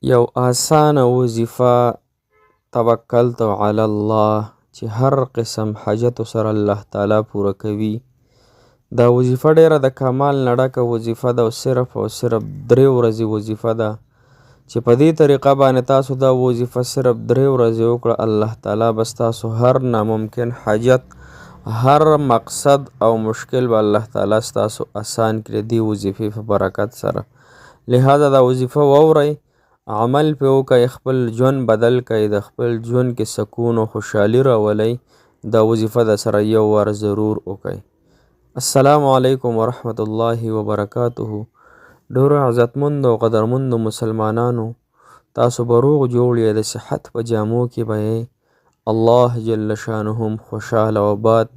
یو آسانه وظیفه توکلت علی الله چې هر قسم حاجتو سره الله تعالی پوره کوي. دا وظیفه ډیره د کمال نه ډکه وظیفه ده او صرف 3 ورځې وظیفه ده چې په دې طریقه باندې تاسو دا وظیفه صرف 3 ورځې وکړه، الله تعالی بس تاسو هر ناممکن حاجت، هر مقصد او مشکل به الله تعالی ستاسو آسان کړي دې وظیفې په برکت سره. لہذا دا وظیفه واورئ، عمل پې وکئ، خپل ژوند بدل کئ، د خپل ژوند کې سکون او خوشحالي راولئ. دا وظیفه د سره یو وار ضرور وکئ. السلام علیکم ورحمت الله وبرکاته. ډیرو عزتمندو او قدرمندو مسلمانانو، تاسو به روغ جوړ یې، د صحت په جامو کې به یې. الله جل شانهم خوشحاله او آباد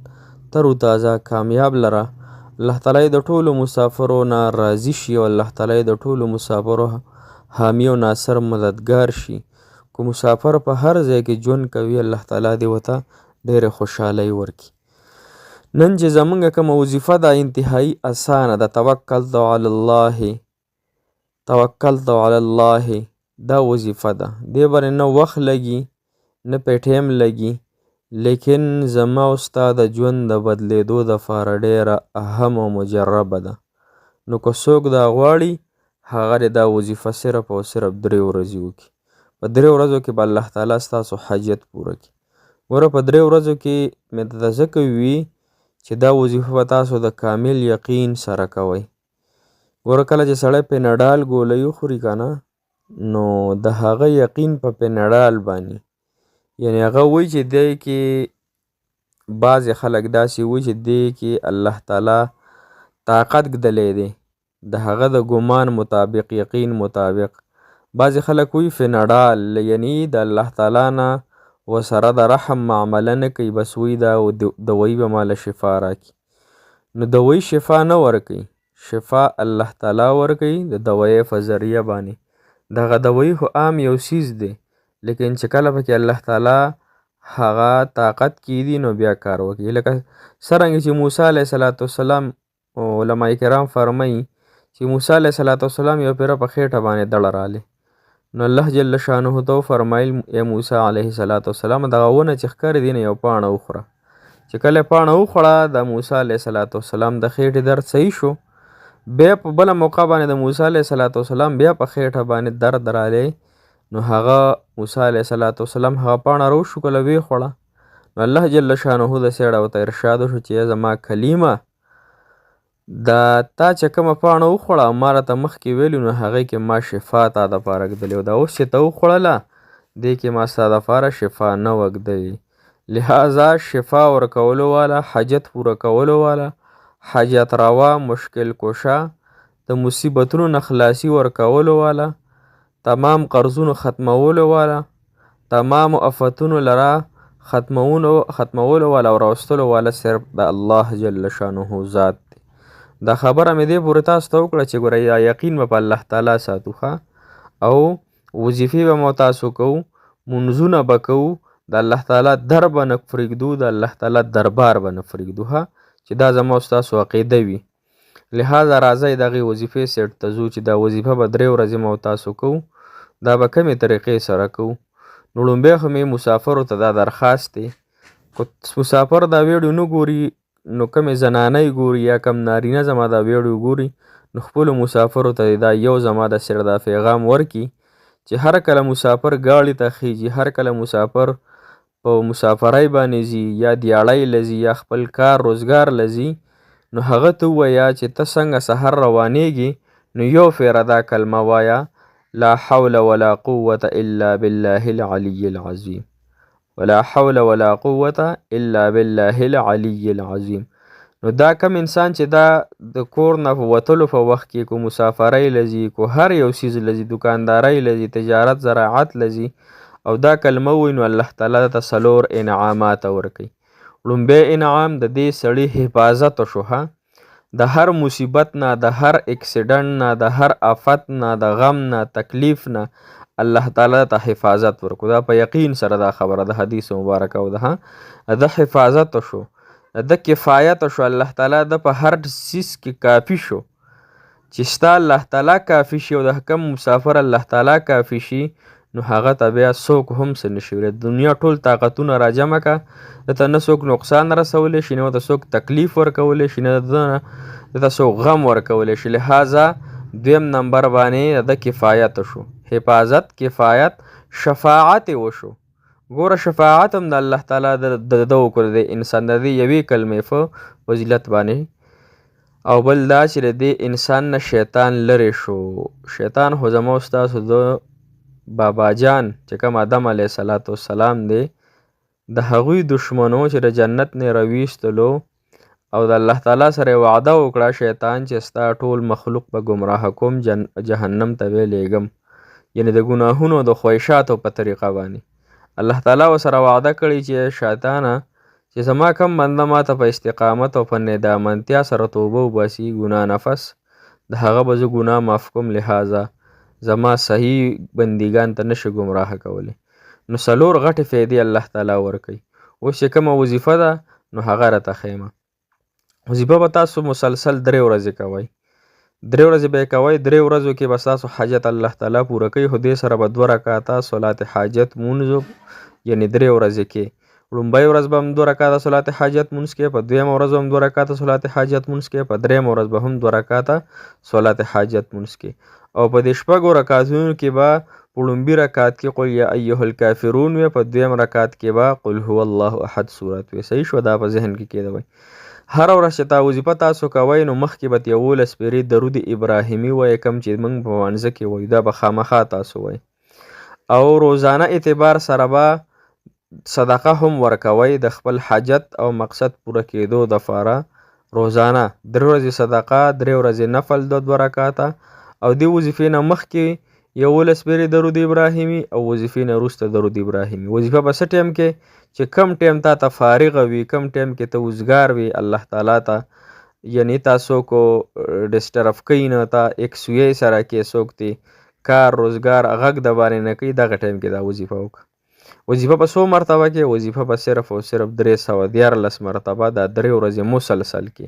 تر و تازه کامیاب لره. الله تعالی د ټولو مسافرو نه راضي شي او الله تعالی د ټولو مسافرو حامی او ناصر مددگار شي. کو مسافر په هر ځای کې ژوند کوي، الله تعالی دې ورته ډېرې خوشحالۍ ورکړي. نن چې زمونږ کومه وظیفه ده انتهایی اسانه ده، توکلت علی الله دا وظیفه ده. دې باندې نه وخت لګي نه پې ټیم لګي، لیکن زما او ستا د ژوند د بدلیدو دپاره ډېره اهم او مجربه ده. نو که څوک دا غواړي هغه دې دا وظیفه صرف او صرف 3 ورځې وکړي. په 3 ورځو کې به الله تعالی ستاسو حاجت پوره کړي. ګوره په 3 ورځو کې مې درته ځکه وي چې دا وظیفه به تاسو د کامل یقین سره کوئ. ګوره کله چې سړی پیناډال ګولۍ وخوري که نه، نو د هغه یقین په پیناډال باندې، یعنې هغه وایي چې دی کې بعضې خلک داسې وایي چې دی کې الله تعالی طاقت ږدلی دی، د هغه د ګمان مطابق، یقین مطابق. بعضې خلک وایي فیناډال یعنی د الله تعالی نه ورسره د رحم معامله نه کوي، بس وایي دا دوایي به ماله شفا راکړي. نو دوایي شفا نه ورکوي، شفا الله تعالی ورکوي د دوایۍ په ذریعه باندې. دغه دوایي خو عام یو څیز دی، لیکن چې کله پکې الله تعالی هغه طاقت کیدي نو بیا کار وکړي. لکه څرنګه چې موسی علیه السلام علما کرام فرمایي چې موسی علیه السلام یو پیره په خېټه باندې دړه رالی، نو الله جل شانه ته وفرمایل ای موسی علیه السلام دغه ونه چې ښکاري دی نه یو پاڼه وخوره. چې کله پاڼه وخوړه د موسی علیه السلام د خېټې درد صحیح شو. بیا په بله موقع باندې د موسی علیه السلام بیا په خېټه باندې درد رالی، نو هغه موسی علیه السلام هغه پاڼه راوشوکله ویې خوړه. نو الله جل شانه د سیړه ورته ارشاد وشو چې زما کلیمه دا تا چې کومه پاڼه وخوړه او ما راته مخکې ویلي، نو هغې کې ما شفا تا دپاره ږدلې وه، دا اوس چې ته وخوړله دې کې ما ستا دپاره شفا نه وه ږدلې. لہذا شفا ورکولو والا، حاجت پوره کولو والا، حاجت روا، مشکل کشا، د مصیبتونو نه خلاصي ورکولو والا، تمام قرضونو ختمولو والا، تمام آفتونو لره ختمولو والا او راوستلو والا صرف د الله جل شانه ذات دی. دا خبره مې دې پورې تاسو ته وکړه چې ګوره یا یقین به په الله تعالی ساتو ښه، او وظیفې به مو تاسو کوو، منځونه به کوو، د الله تعالی در به نه پرېږدو، د الله تعالی دربار به نه پرېږدو ښه، چې دا زما او ستاسو عقیده وي. لہذا راځئ دغې وظیفې سیټ ته ځو چې دا وظیفه به 3 ورځې مو تاسو کوو. دا به کمې طریقې سره کوو. نو لومبی خو مې مسافرو ته دا درخواست دی، که مسافر دا ویډیو نه ګوري، نو کمې زنانۍ ګوري یا کم نارینه زما دا ویډیو ګوري، نو خپلو مسافرو ته دا یو زما د سر دا پیغام ورکي چې هر کله مسافر ګاړي ته خیږي، هر کله مسافر په مسافرۍ باندې ځي یا دیاړۍ لځي یا خپل کار روزګار لځي، نو هغه ته ووایه چې ته څنګه سحر روانېږي نو یو فیره دا کلمه وایه، لا حول ولا قوة الا بالله العلی العظیم، ولا حول ولا قوة الا بالله العلی العظیم. نو دا کم انسان چې دا د کور نه په وتلو په وخت کې کو مسافرۍ لځي، کو هر یو څیز لځي، دکاندارۍ لځي، تجارت زراعت لځي، او دا کلمه ووایي، نو الله تعالی ته 4 انعامات ورکوي. لومبی انعام د دې سړي حفاظت وشو ښه، د هر مصیبت نه، د هر اکسیډنټ نه، د هر آفت نه، د غم نه، تکلیف نه الله تعالی ته حفاظت ورکو. دا په یقین سره دا خبره د حدیث مبارکه و ده، د حفاظت وشو، د کفایت وشو، الله تعالی د په هر څیز کې کافي شو. چې ستا الله تعالی کافي شي او د کم مسافر الله تعالی کافي شي نو هغه ته بیا څوک هم څه نشي ویلی. دنیا ټول طاقتونه راجمع که دته نه څوک نقصان رسولی شي، نه ورته څوک تکلیف ورکولی شي، نه دته څوک غم ورکولی شي. لهذا دویم نمبر باندې د کفایت شو، حفاظت، کفایت، شفاعت وشو. ګوره شفاعت هم د الله تعالی د وکړو د انسان د دې یوې کلمې په فضیلت باندې. او بل دا چې د دې انسان نه شیطان لرې شو. شیطان خو زما او ستاسو د بابا جان چې کوم آدم علیه صلات وسلام دی د هغوی دشمنو چې د جنت نه راویستلو او د الله تعالی سره وعده وکړه شیطان چې ستا ټول مخلوق به ګمراه کوم جهنم ته به لیږم، یعنې د ګناهونو د خواهشاتو په طریقه باندې. الله تعالی ورسره وعده کړې چې شیطانه چې زما کم بنده ماته په استقامت او په ندامتیا سره توبه وباسي ګناه نفس د هغه به زه ګناه معاف کوم، لهذا زما صحیح بندګان ته نشي ګمراه کولی. نو څلور غټې فایدې الله تعالی ورکوي. اوس چې کومه وظیفه ده نو هغه راته ښیمه. وظیفه به تاسو مسلسل 3 ورځې کوئ. 3 ورځې به یې کوئ. 3 ورځو کې به ستاسو حاجت الله تعالی پوره کوي. خو دې سره به 2 رکعاته صلات حاجت مونځ یعنې 3 ورځې کې. لومبۍ ورځ به هم 2 رکعاته صلات حاجت مونځ کې، په دویمه ورځ به هم 2 رکعاته صلات حاجت مونځ کې، په دریمه ورځ به هم 2 رکعاته صلات حاجت مونځ کې. او په دې 6 رکعاتونو کې به په لومبي رکعت کې قل یا ایها الکافرون وي، په دویم رکعت کې به قل هو الله احد صورت وي. صحیح شو؟ دا په ذهن کې کېدوئ. هره ورځ چې تا وظیفه تاسو کوئ نو مخکې به 11 پیرې درود ابراهیمي وایي کوم چې موږ په مانځه کې وایو، دا به خامخا تاسو وایي. او روزانه اعتبار سره به صدقه هم ورکوئ د خپل حاجت او مقصد پوره کېدو دپاره. روزانه 3 ورځې صدقه، 3 ورځې نفل د 2 رکعاته، او دې وظیفې نه مخکې 11 پیرې درود ابراهیمي او وظیفې نه وروسته درود ابراهیمي. وظیفه په څه ټایم کې چې کم ټایم تا ته فارغه وي، کم ټایم کې ته وزګار وي الله تعالی ته، یعنی تاسو کو ډسټرب کوي نه، تا 101 سره کې څوک دی کار روزګار غږ د باندې نه کوي، دغه ټایم کې دا وظیفه وکړه. وظیفه په 100 مرتبه کې، وظیفه په صرف او صرف 314 مرتبه، دا 3 ورځې مسلسل کې.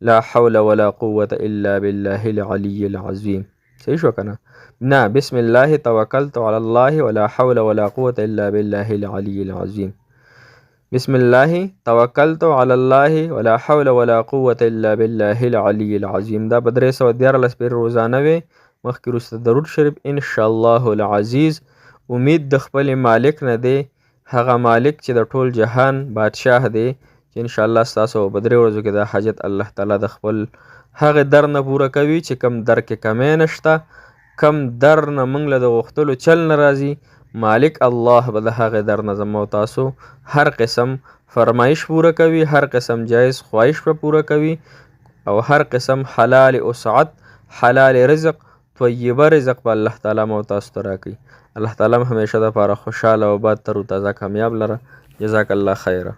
لا حول ولا قوة الا بالله العلي العظيم. صحیح شو کنه؟ نه، بسم الله توکلت علی الله ولا حول ولا قوة الا بالله العلي العظيم. بسم الله توکلت علی الله ولا حول ولا قوة الا بالله العلي العظيم. دا په 314 پیر روزانه وي. مخکې وروسته درود شریف ان شاء الله العزیز. امید د خپل مالک نه دی، هغه مالک چې د ټول جهان بادشاه دی، چې ان شاء الله ستاسو په 3 ورځو کې دا حاجت الله تعالی د خپل هغه در نه پوره کوي چې کم در کې کمی نشته، کم در نه موږ له د غوښتلو چل نه راځي. مالک الله به د هغې در نه زما او تاسو هر قسم فرمایش پوره کوي، هر قسم جایز خواهش به پوره کوي، او هر قسم حلال وسعت، حلال رزق، طیبه رزق به الله تعالی مو تاسو ته راکوي. الله تعالی هم همیشه دپاره خوشحاله او باد تر و تازه کامیاب لره. جزاک الله خیره.